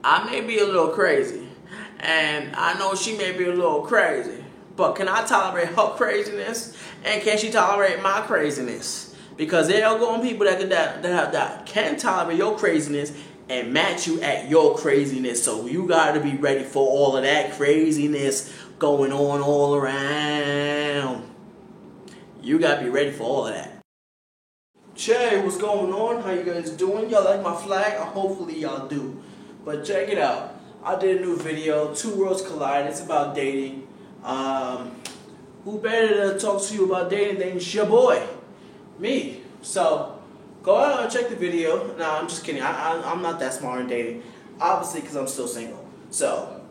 I may be a little crazy, and I know she may be a little crazy, but can I tolerate her craziness, and can she tolerate my craziness? Because there are going to be people that can tolerate your craziness and match you at your craziness. So you got to be ready for all of that craziness going on all around. You got to be ready for all of that. Che, what's going on? How you guys doing? Y'all like my flag? Hopefully y'all do. But check it out. I did a new video, Two Worlds Collide. It's about dating. Who better to talk to you about dating than your boy, me? So go out and check the video. Nah, I'm just kidding. I'm not that smart in dating, obviously, because I'm still single. So,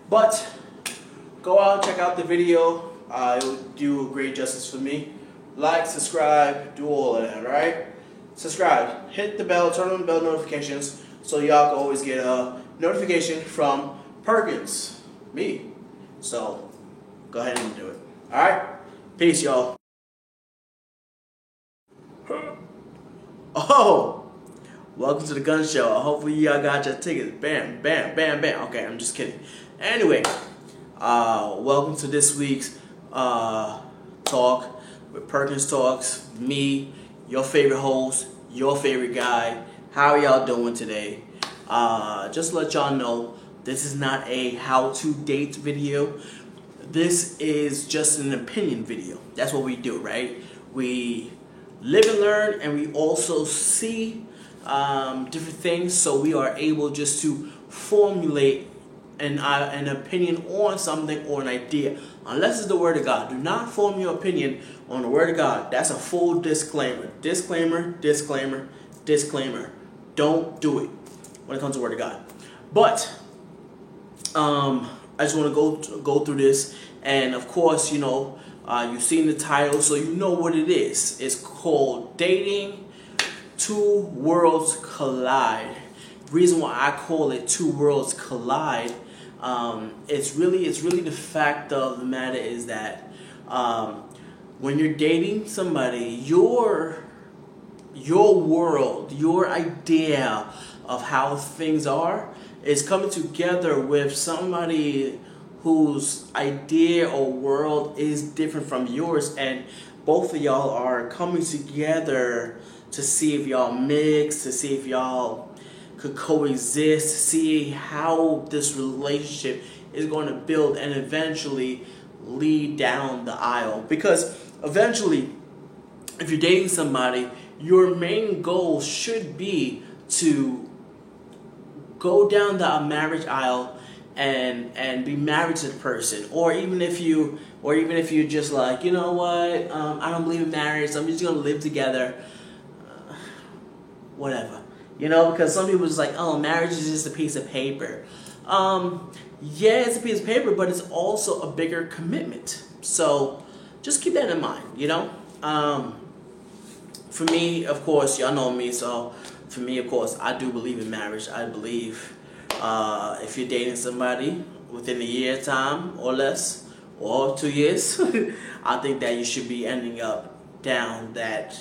but go out and check out the video. It will do a great justice for me. Like, subscribe, do all of that, alright? Subscribe, hit the bell, turn on the bell notifications so y'all can always get a notification from Perkins, me. So, go ahead and do it. Alright? Peace, y'all. Oh! Welcome to the gun show. Hopefully y'all got your tickets. Bam, bam, bam, bam. Okay, I'm just kidding. Anyway, welcome to this week's talk with Perkins Talks. Me, your favorite host, your favorite guy. How are y'all doing today? Just to let y'all know, this is not a how-to date video. This is just an opinion video. That's what we do, right? We live and learn, and we also see different things, so we are able just to formulate an opinion on something or an idea. Unless it's the Word of God. Do not form your opinion on the Word of God. That's a full disclaimer. Disclaimer, disclaimer, disclaimer. Don't do it when it comes to the Word of God. But I just want to go through this, and of course, you know, you've seen the title, so you know what it is. It's called Dating Two Worlds Collide. The reason why I call it Two Worlds Collide, it's really the fact of the matter is that when you're dating somebody, your world, your idea of how things are is coming together with somebody whose idea or world is different from yours, and both of y'all are coming together to see if y'all mix, to see if y'all could coexist, to see how this relationship is going to build and eventually lead down the aisle. Because eventually, if you're dating somebody, your main goal should be to go down the marriage aisle and be married to the person. Or even if you're just like, you know what, I don't believe in marriage, so I'm just gonna live together. Whatever. You know, because some people are just like, oh, marriage is just a piece of paper. Yeah, it's a piece of paper, but it's also a bigger commitment. So just keep that in mind, you know. For me, of course, y'all know me, so for me, of course, I do believe in marriage. I believe if you're dating somebody within a year time or less, or 2 years, I think that you should be ending up down that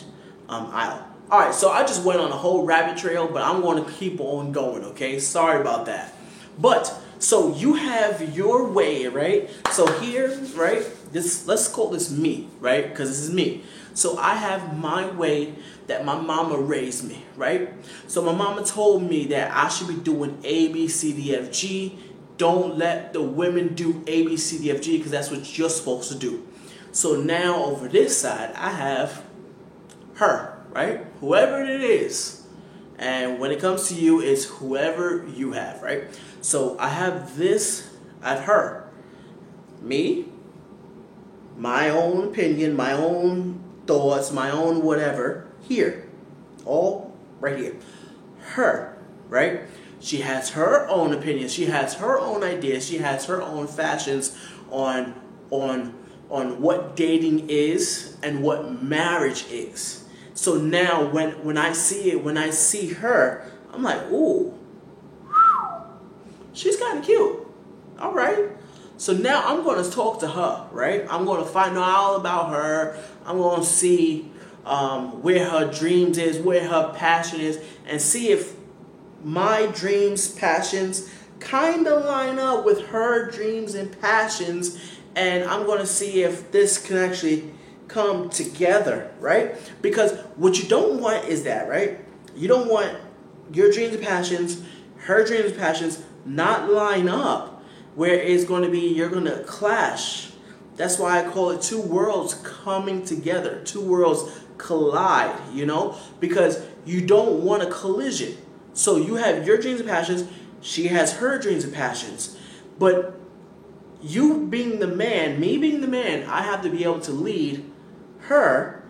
aisle. Alright, so I just went on a whole rabbit trail, but I'm going to keep on going, okay? Sorry about that. But, so you have your way, right? So here, right, let's call this me, right? Because this is me. So I have my way that my mama raised me, right? So my mama told me that I should be doing A, B, C, D, F, G. Don't let the women do A, B, C, D, F, G, because that's what you're supposed to do. So now over this side, I have her. Right? Whoever it is. And when it comes to you, it's whoever you have, right? So I have this, I have her. Me, my own opinion, my own thoughts, my own whatever, here. All right here. Her, right? She has her own opinions, she has her own ideas, she has her own fashions on what dating is and what marriage is. So now when I see it, when I see her, I'm like, ooh, she's kind of cute. All right. So now I'm going to talk to her, right? I'm going to find out all about her. I'm going to see where her dreams is, where her passion is, and see if my dreams, passions kind of line up with her dreams and passions, and I'm going to see if this can actually come together, right? Because what you don't want is that, right? You don't want your dreams and passions, her dreams and passions not line up, where it's going to be, you're going to clash. That's why I call it two worlds coming together, two worlds collide, you know, because you don't want a collision. So you have your dreams and passions, she has her dreams and passions, but you being the man, me being the man, I have to be able to lead her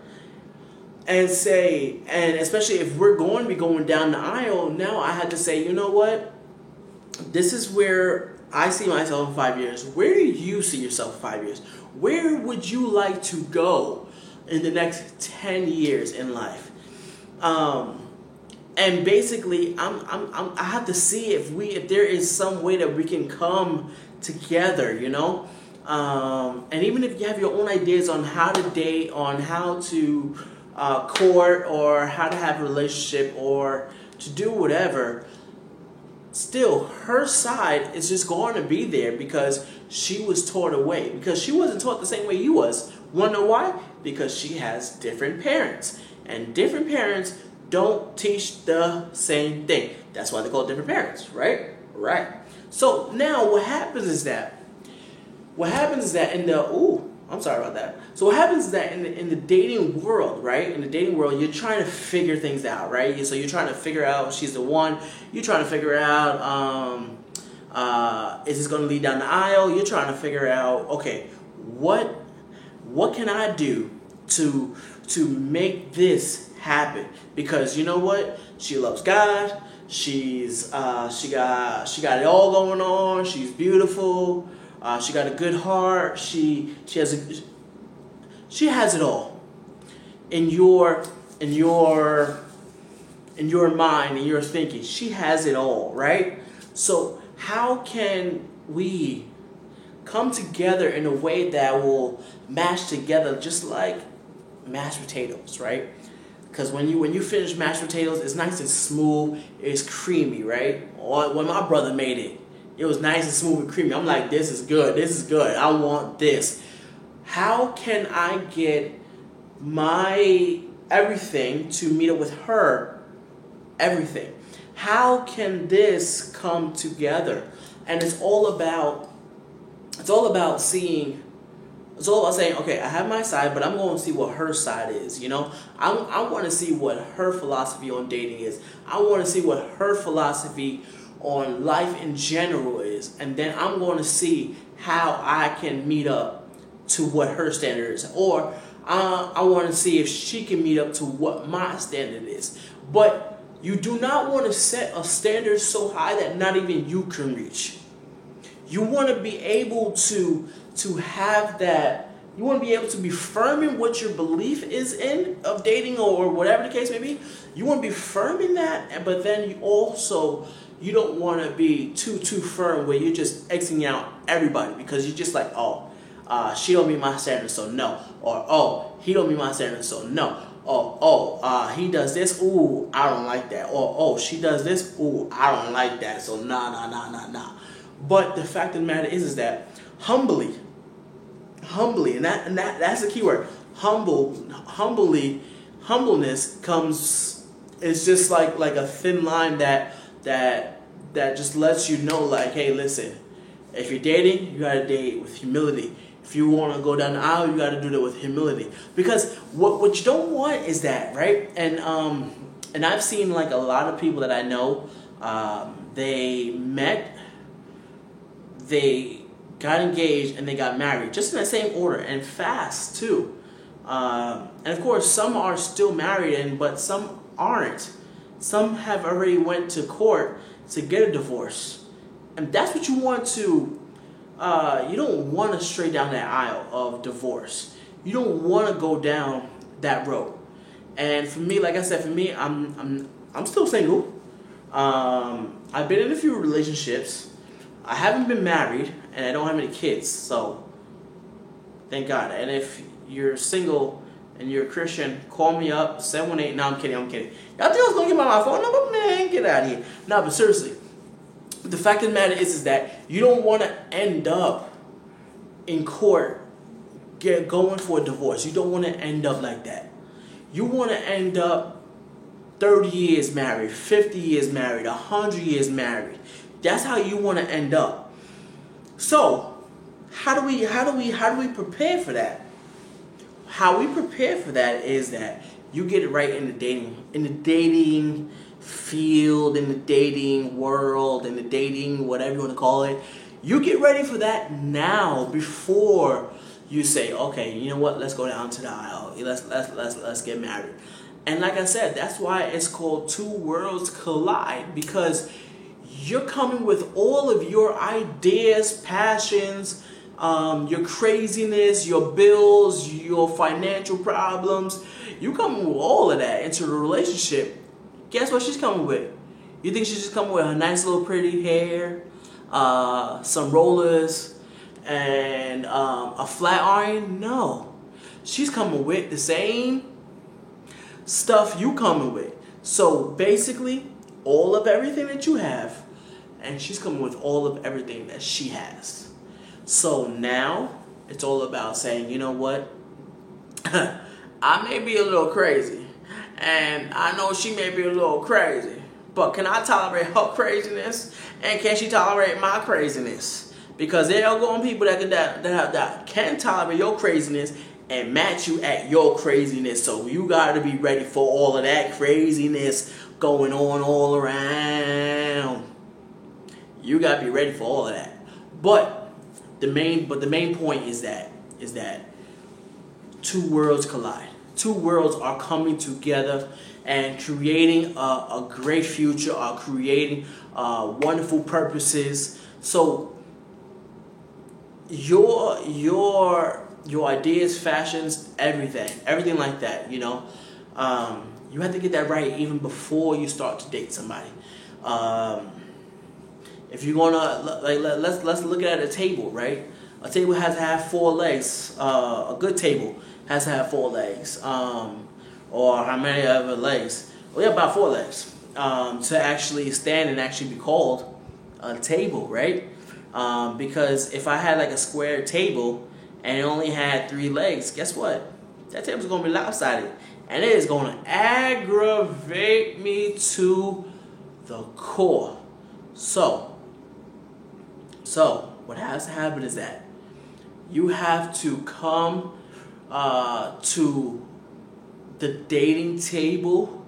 and say, and especially if we're going to be going down the aisle, now I had to say, you know what, this is where I see myself in 5 years. Where do you see yourself in 5 years? Where would you like to go in the next 10 years in life? And basically, I have to see if there is some way that we can come together, you know. And even if you have your own ideas on how to date, on how to court, or how to have a relationship, or to do whatever, still her side is just going to be there because she was taught away, because she wasn't taught the same way you was. Want to know why? Because she has different parents, and different parents don't teach the same thing. That's why they call it different parents, right? Right. So now what happens is that in the I'm sorry about that. So what happens is that in the dating world, right? In the dating world, you're trying to figure things out, right? So you're trying to figure out if she's the one. You're trying to figure out is this going to lead down the aisle? You're trying to figure out, okay, what can I do to make this happen? Because you know what? She loves God. She got it all going on. She's beautiful. She got a good heart. She has it all. In your mind, in your thinking, she has it all, right? So how can we come together in a way that will mash together, just like mashed potatoes, right? Because when you finish mashed potatoes, it's nice and smooth, it's creamy, right? Or when my brother made it, it was nice and smooth and creamy. I'm like, this is good, I want this. How can I get my everything to meet up with her everything? How can this come together? And it's all about saying, okay, I have my side, but I'm going to see what her side is, you know? I want to see what her philosophy on dating is. I want to see what her philosophy on life in general is. And then I'm going to see how I can meet up to what her standard is. Or I want to see if she can meet up to what my standard is. But you do not want to set a standard so high that not even you can reach. You want to be able to have that. You want to be able to be firm in what your belief is in of dating, or whatever the case may be. You want to be firm in that, but then you don't want to be too firm where you're just Xing out everybody because you're just like, she don't meet my standards, so no. Or, he don't meet my standards, so no. Or, he does this, ooh, I don't like that. Or, she does this, ooh, I don't like that, so nah. But the fact of the matter is that humbly, and that's the key word. Humbleness comes. It's just like a thin line that just lets you know, like, hey, listen, if you're dating, you gotta date with humility. If you want to go down the aisle, you gotta do that with humility. Because what you don't want is that, right? And I've seen like a lot of people that I know, they met. They got engaged and they got married, just in that same order, and fast too. And of course, some are still married, but some aren't. Some have already went to court to get a divorce, and that's what you want to. You don't want to stray down that aisle of divorce. You don't want to go down that road. And for me, like I said, I'm still single. I've been in a few relationships. I haven't been married, and I don't have any kids, so thank God. And if you're single and you're a Christian, call me up, 718. No, I'm kidding. Y'all think I was going to give my phone number? Man, get out of here. No, but seriously, the fact of the matter is that you don't want to end up in court going for a divorce. You don't want to end up like that. You want to end up 30 years married, 50 years married, 100 years married. That's how you want to end up. So, how do we prepare for that? How we prepare for that is that you get it right in the dating field, in the dating world, in the dating, whatever you want to call it. You get ready for that now before you say, okay, you know what? Let's go down to the aisle. Let's get married. And like I said, that's why it's called Two Worlds Collide, because you're coming with all of your ideas, passions, your craziness, your bills, your financial problems. You coming with all of that into the relationship. Guess what she's coming with? You think she's just coming with her nice little pretty hair, some rollers, and a flat iron? No. She's coming with the same stuff you coming with. So basically, all of everything that you have, and she's coming with all of everything that she has. So now, it's all about saying, you know what? I may be a little crazy, and I know she may be a little crazy, but can I tolerate her craziness, and can she tolerate my craziness? Because there are going to be people that can tolerate your craziness and match you at your craziness. So you got to be ready for all of that craziness going on all around. You got to be ready for all of that. But the main point is that two worlds collide. Two worlds are coming together and creating a great future, are creating wonderful purposes. So your ideas, fashions, everything like that, you know, you have to get that right even before you start to date somebody. If you're gonna let's look at a table, right? A table has to have 4 legs. A good table has to have 4 legs, or how many other legs? Well, yeah, about 4 legs to actually stand and actually be called a table, right? Because if I had like a square table and it only had 3 legs, guess what? That table's gonna be lopsided, and it is gonna aggravate me to the core. So what has to happen is that you have to come to the dating table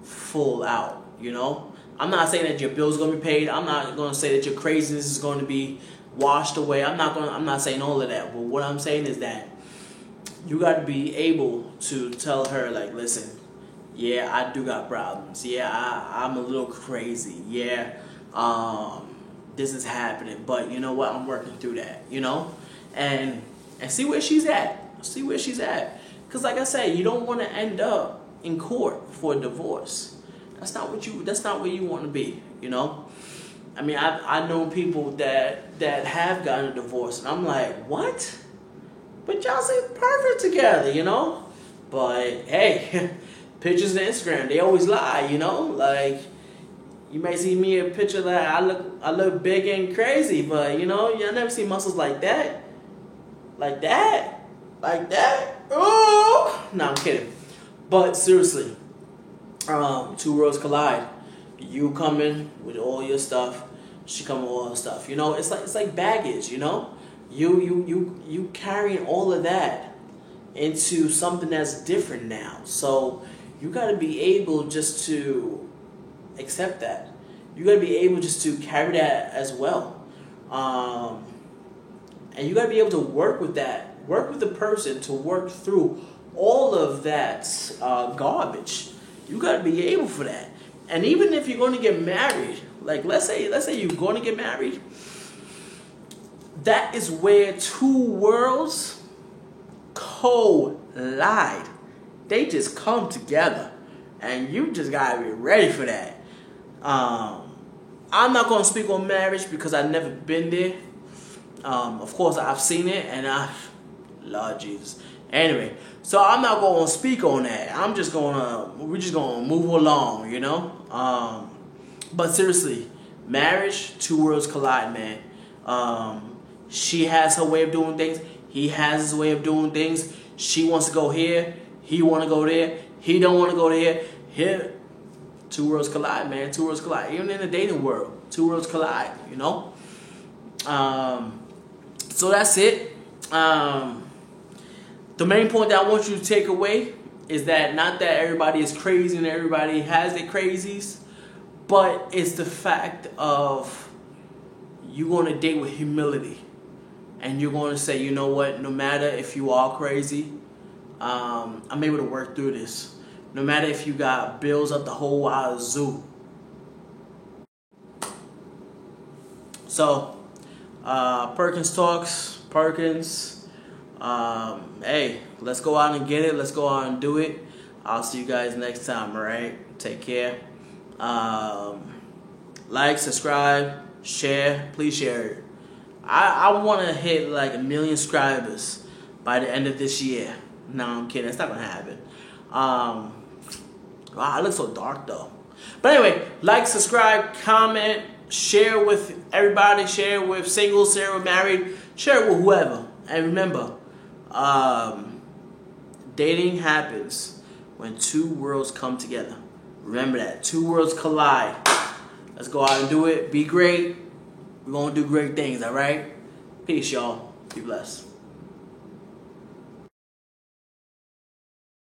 full out, you know? I'm not saying that your bill's gonna be paid. I'm not gonna say that your craziness is gonna be washed away. I'm not saying all of that. But what I'm saying is that you got to be able to tell her, like, listen, yeah, I do got problems. Yeah, I'm a little crazy. Yeah, this is happening. But you know what? I'm working through that, you know? And see where she's at. See where she's at. Because like I say, you don't want to end up in court for a divorce. That's not where you want to be, you know? I mean, I know people that have gotten a divorce, and I'm like, what? But y'all seem perfect together, you know? But hey, pictures on Instagram, they always lie, you know? Like, you may see me a picture that I look big and crazy, but you know, y'all never see muscles like that. Like that? Like that? Oh! No, I'm kidding. But seriously, two worlds collide. You come in with all your stuff, she come with all her stuff. You know, it's like baggage, you know? You carrying all of that into something that's different now. So you gotta be able just to accept that. You gotta be able just to carry that as well. And you gotta be able to work with that. Work with the person to work through all of that garbage. You gotta be able for that. And even if you're going to get married, like let's say you're going to get married, that is where two worlds collide. They just come together, and you just gotta be ready for that. I'm not going to speak on marriage because I've never been there. Of course, I've seen it, and Lord Jesus, Anyway, so I'm not going to speak on that. We're just going to move along, you know? But seriously, marriage, two worlds collide, man. She has her way of doing things. He has his way of doing things. She wants to go here. He want to go there. He don't want to go there. Here, two worlds collide, man. Two worlds collide. Even in the dating world, two worlds collide, you know? So that's it. The main point that I want you to take away is that not that everybody is crazy and everybody has their crazies, but it's the fact of you're going to date with humility. And you're going to say, you know what, no matter if you are crazy, I'm able to work through this. No matter if you got bills up the whole wide zoo. So, Perkins Talks, Perkins. Hey, let's go out and get it. Let's go out and do it. I'll see you guys next time, alright? Take care. Like, subscribe, share. Please share it. I want to hit like 1 million subscribers by the end of this year. No, I'm kidding. It's not going to happen. Wow, I look so dark though. But anyway, like, subscribe, comment, share with everybody. Share with singles, share with married, share with whoever. And remember, dating happens when two worlds come together. Remember that. Two worlds collide. Let's go out and do it. Be great. We're going to do great things, all right? Peace, y'all. Be blessed.